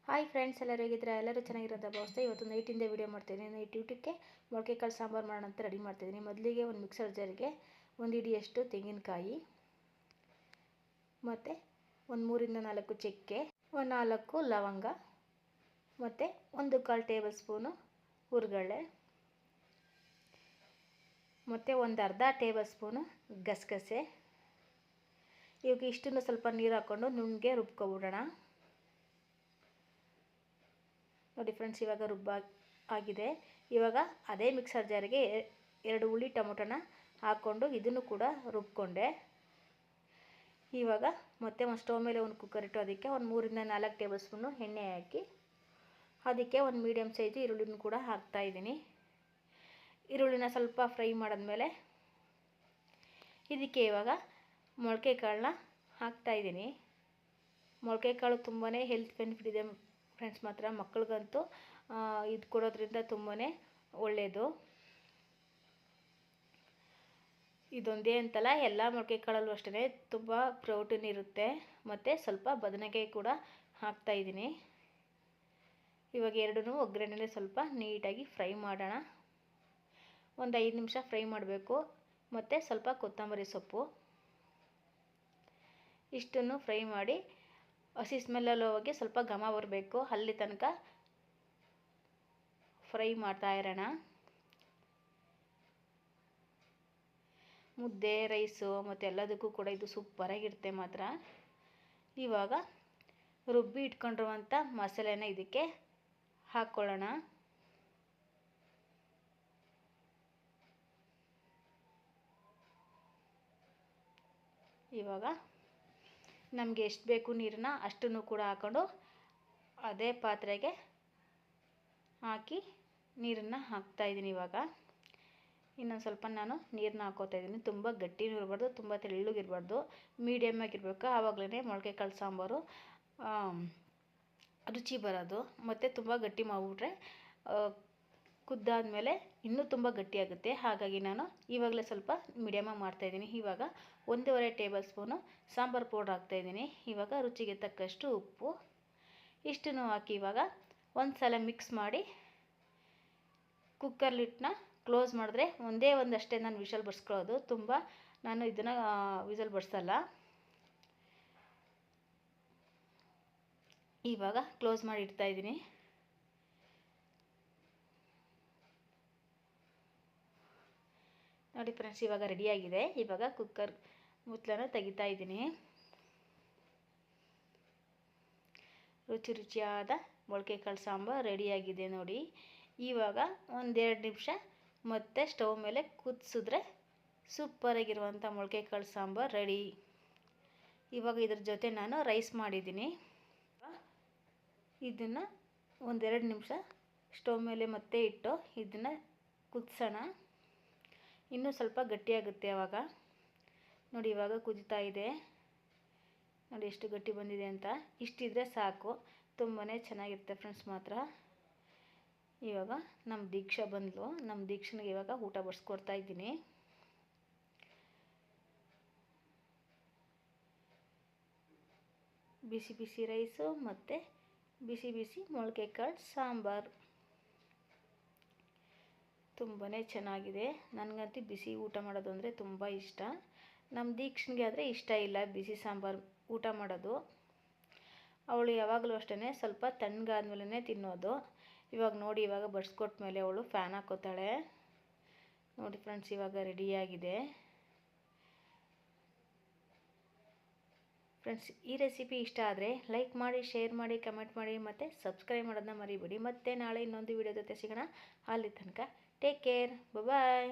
Hi friends, ಎಲ್ಲರೂ ಹೇಗಿದ್ದೀರಾ? ಎಲ್ಲರೂ ಚೆನ್ನಾಗಿರೋಂಥ ಭಾವಿಸ್ತಾ ಇವತ್ತು ನೈಟಿಂದ ವೀಡಿಯೋ ಮಾಡ್ತಿದ್ದೀನಿ. ನೈಟ್ ಊಟಕ್ಕೆ ಮೊಳಕೆ ಕಾಳು ಸಾಂಬಾರು ಮಾಡೋಣ ಅಂತ ರೆಡಿ ಮಾಡ್ತಿದ್ದೀನಿ. ಮೊದಲಿಗೆ ಒಂದು ಮಿಕ್ಸರ್ ಜಾರಿಗೆ ಒಂದು ಹಿಡಿಯಷ್ಟು ತೆಂಗಿನಕಾಯಿ ಮತ್ತು ಒಂದು 3ರಿಂದ 4 ಚಕ್ಕೆ, ಒಂದು 4 ಲವಂಗ ಮತ್ತು 1/4 ಟೇಬಲ್ ಸ್ಪೂನು ಹುರ್ಗಡ್ಲೆ ಮತ್ತು ಒಂದು ಅರ್ಧ ಟೇಬಲ್ ಸ್ಪೂನು ಗಸಗಸೆ. ಇವಾಗ ಇಷ್ಟನ್ನು ಸ್ವಲ್ಪ ನೀರು ಹಾಕ್ಕೊಂಡು ನುಣ್ಣಗೆ ರುಬ್ಕೊಬಿಡೋಣ. ನೋಡಿ ಫ್ರೆಂಡ್ಸ್, ಇವಾಗ ಆಗಿದೆ. ಇವಾಗ ಅದೇ ಮಿಕ್ಸರ್ ಜಾರಿಗೆ 2 ಹುಳಿ ಟೊಮೊಟೊನ ಹಾಕ್ಕೊಂಡು ಇದನ್ನು ಕೂಡ ರುಬ್ಕೊಂಡೆ. ಇವಾಗ ಮತ್ತೆ ಒಂದು ಸ್ಟವ್ ಮೇಲೆ ಒಂದು ಕುಕ್ಕರ್ ಇಟ್ಟು ಅದಕ್ಕೆ ಒಂದು 3ರಿಂದ 4 ಟೇಬಲ್ ಸ್ಪೂನು ಎಣ್ಣೆ ಹಾಕಿ ಅದಕ್ಕೆ ಒಂದು ಮೀಡಿಯಮ್ ಸೈಜು ಈರುಳ್ಳಿನೂ ಕೂಡ ಹಾಕ್ತಾಯಿದ್ದೀನಿ. ಈರುಳ್ಳಿನ ಸ್ವಲ್ಪ ಫ್ರೈ ಮಾಡಿದ್ಮೇಲೆ ಇದಕ್ಕೆ ಇವಾಗ ಮೊಳಕೆ ಕಾಳನ್ನ ಹಾಕ್ತಾಯಿದ್ದೀನಿ. ಮೊಳಕೆ ಕಾಳು ತುಂಬಾ ಹೆಲ್ತ್ ಬೆನಿಫಿಟ್ ಇದೆ ಫ್ರೆಂಡ್ಸ್. ಮಾತ್ರ ಮಕ್ಕಳಿಗಂತೂ ಇದು ಕೊಡೋದ್ರಿಂದ ತುಂಬಾ ಒಳ್ಳೆಯದು. ಇದೊಂದೇ ಅಂತಲ್ಲ, ಎಲ್ಲ ಮೊಳಕೆ ಕಾಳಲ್ಲೂ ಅಷ್ಟೇ ತುಂಬ ಪ್ರೋಟೀನ್ ಇರುತ್ತೆ. ಮತ್ತು ಸ್ವಲ್ಪ ಬದನೆಕಾಯಿ ಕೂಡ ಹಾಕ್ತಾಯಿದ್ದೀನಿ. ಇವಾಗ ಎರಡೂ ಒಗ್ಗರಣೆಲೆ ಸ್ವಲ್ಪ ನೀಟಾಗಿ ಫ್ರೈ ಮಾಡೋಣ. ಒಂದು 5 ನಿಮಿಷ ಫ್ರೈ ಮಾಡಬೇಕು. ಮತ್ತು ಸ್ವಲ್ಪ ಕೊತ್ತಂಬರಿ ಸೊಪ್ಪು ಇಷ್ಟನ್ನು ಫ್ರೈ ಮಾಡಿ ಹಸಿ ಸ್ಮೆಲ್ಲೆಲ್ಲ ಹೋಗಿ ಸ್ವಲ್ಪ ಘಮ ಬರಬೇಕು, ಅಲ್ಲಿ ತನಕ ಫ್ರೈ ಮಾಡ್ತಾ ಇರೋಣ. ಮುದ್ದೆ, ರೈಸು ಮತ್ತು ಎಲ್ಲದಕ್ಕೂ ಕೂಡ ಇದು ಸೂಪರಾಗಿರುತ್ತೆ ಮಾತ್ರ. ಇವಾಗ ರುಬ್ಬಿ ಇಟ್ಕೊಂಡಿರುವಂಥ ಮಸಾಲೆನ ಇದಕ್ಕೆ ಹಾಕ್ಕೊಳ್ಳೋಣ. ಇವಾಗ ನಮಗೆ ಎಷ್ಟು ಬೇಕು ನೀರನ್ನ ಅಷ್ಟನ್ನು ಕೂಡ ಹಾಕ್ಕೊಂಡು ಅದೇ ಪಾತ್ರೆಗೆ ಹಾಕಿ ನೀರನ್ನು ಹಾಕ್ತಾಯಿದ್ದೀನಿ. ಇವಾಗ ಇನ್ನೊಂದು ಸ್ವಲ್ಪ ನಾನು ನೀರನ್ನ ಹಾಕ್ಕೋತಾಯಿದ್ದೀನಿ. ತುಂಬ ಗಟ್ಟಿನೂ ಇರಬಾರ್ದು, ತುಂಬ ತೆಳ್ಳಗಿರಬಾರ್ದು, ಮೀಡಿಯಮ್ ಆಗಿರಬೇಕು. ಆವಾಗಲೇ ಮೊಳಕೆ ಕಾಳು ಸಾಂಬಾರು ರುಚಿ ಬರೋದು. ಮತ್ತು ತುಂಬ ಗಟ್ಟಿ ಮಾಡಿಬಿಟ್ರೆ ಕುದ್ದಾದಮೇಲೆ ಇನ್ನೂ ತುಂಬ ಗಟ್ಟಿಯಾಗುತ್ತೆ. ಹಾಗಾಗಿ ನಾನು ಇವಾಗಲೇ ಸ್ವಲ್ಪ ಮೀಡಿಯಮಾಗಿ ಮಾಡ್ತಾಯಿದ್ದೀನಿ. ಇವಾಗ 1.5 ಟೇಬಲ್ ಸ್ಪೂನು ಸಾಂಬಾರು ಪೌಡ್ರ್ ಹಾಕ್ತಾಯಿದ್ದೀನಿ. ಇವಾಗ ರುಚಿಗೆ ತಕ್ಕಷ್ಟು ಉಪ್ಪು ಇಷ್ಟನ್ನು ಹಾಕಿ ಇವಾಗ ಒಂದು ಸಲ ಮಿಕ್ಸ್ ಮಾಡಿ ಕುಕ್ಕರ್ ಲಿಡ್ನ ಕ್ಲೋಸ್ ಮಾಡಿದ್ರೆ ಒಂದಷ್ಟೇ ನಾನು ವಿಷಲ್ ಬಡಿಸ್ಕೊಳ್ಳೋದು. ತುಂಬ ನಾನು ಇದನ್ನು ವಿಷಲ್ ಬಡಿಸಲ್ಲ. ಇವಾಗ ಕ್ಲೋಸ್ ಮಾಡಿ ಇಡ್ತಾಯಿದ್ದೀನಿ. ನೋಡಿ ಫ್ರೆಂಡ್ಸ್, ಇವಾಗ ರೆಡಿಯಾಗಿದೆ. ಇವಾಗ ಕುಕ್ಕರ್ ಮುಚ್ಚಳನ ತೆಗಿತಾ ಇದ್ದೀನಿ. ರುಚಿಯಾದ ಮೊಳಕೆ ಕಾಳು ಸಾಂಬಾರು ರೆಡಿಯಾಗಿದೆ ನೋಡಿ. ಇವಾಗ 1-2 ನಿಮಿಷ ಮತ್ತೆ ಸ್ಟವ್ ಮೇಲೆ ಕುದಿಸಿದ್ರೆ ಸೂಪರಾಗಿರುವಂಥ ಮೊಳಕೆ ಕಾಳು ಸಾಂಬಾರು ರೆಡಿ. ಇವಾಗ ಇದ್ರ ಜೊತೆ ನಾನು ರೈಸ್ ಮಾಡಿದ್ದೀನಿ. ಇದನ್ನು 1-2 ನಿಮಿಷ ಸ್ಟವ್ ಮೇಲೆ ಮತ್ತೆ ಇಟ್ಟು ಇದನ್ನು ಕುದಿಸೋಣ. ಇನ್ನೂ ಸ್ವಲ್ಪ ಗಟ್ಟಿಯಾಗುತ್ತೆ ಆವಾಗ. ನೋಡಿ ಇವಾಗ ಕುದೀತಾ ಇದೆ. ನೋಡಿ ಎಷ್ಟು ಗಟ್ಟಿ ಬಂದಿದೆ ಅಂತ. ಇಷ್ಟಿದ್ರೆ ಸಾಕು, ತುಂಬಾ ಚೆನ್ನಾಗಿರುತ್ತೆ ಫ್ರೆಂಡ್ಸ್ ಮಾತ್ರ. ಇವಾಗ ನಮ್ಮ ದೀಕ್ಷಾ ಬಂದಳು. ನಮ್ಮ ದೀಕ್ಷನಿಗೆ ಇವಾಗ ಊಟ ಬಡಿಸ್ಕೊಡ್ತಾ ಇದ್ದೀನಿ. ಬಿಸಿ ಬಿಸಿ ರೈಸು ಮತ್ತು ಬಿಸಿ ಬಿಸಿ ಮೊಳಕೆ ಕಾಳು ಸಾಂಬಾರು ತುಂಬಾ ಚೆನ್ನಾಗಿದೆ. ನನಗಂತೂ ಬಿಸಿ ಊಟ ಮಾಡೋದು ಅಂದರೆ ತುಂಬ ಇಷ್ಟ. ನಮ್ಮ ದೀಕ್ಷನಿಗೆ ಆದರೆ ಇಷ್ಟ ಇಲ್ಲ ಬಿಸಿ ಸಾಂಬಾರು ಊಟ ಮಾಡೋದು. ಅವಳು ಯಾವಾಗಲೂ ಅಷ್ಟೇ ಸ್ವಲ್ಪ ತಣ್ಣಗಾದ್ಮೇಲೆ ತಿನ್ನೋದು. ಇವಾಗ ನೋಡಿ, ಇವಾಗ ಬಡಿಸ್ಕೊಟ್ಟ ಮೇಲೆ ಅವಳು ಫ್ಯಾನ್ ಹಾಕೋತಾಳೆ. ನೋಡಿ ಫ್ರೆಂಡ್ಸ್, ಇವಾಗ ರೆಡಿಯಾಗಿದೆ. ಫ್ರೆಂಡ್ಸ್, ಈ ರೆಸಿಪಿ ಇಷ್ಟ ಆದರೆ ಲೈಕ್ ಮಾಡಿ, ಶೇರ್ ಮಾಡಿ, ಕಮೆಂಟ್ ಮಾಡಿ ಮತ್ತು ಸಬ್ಸ್ಕ್ರೈಬ್ ಮಾಡೋದನ್ನ ಮರಿಬೇಡಿ. ಮತ್ತೆ ನಾಳೆ ಇನ್ನೊಂದು ವಿಡಿಯೋ ಜೊತೆ ಸಿಗೋಣ. ಅಲ್ಲಿ ತನಕ ಟೇಕ್ ಕೇರ್, ಬಾಯ್.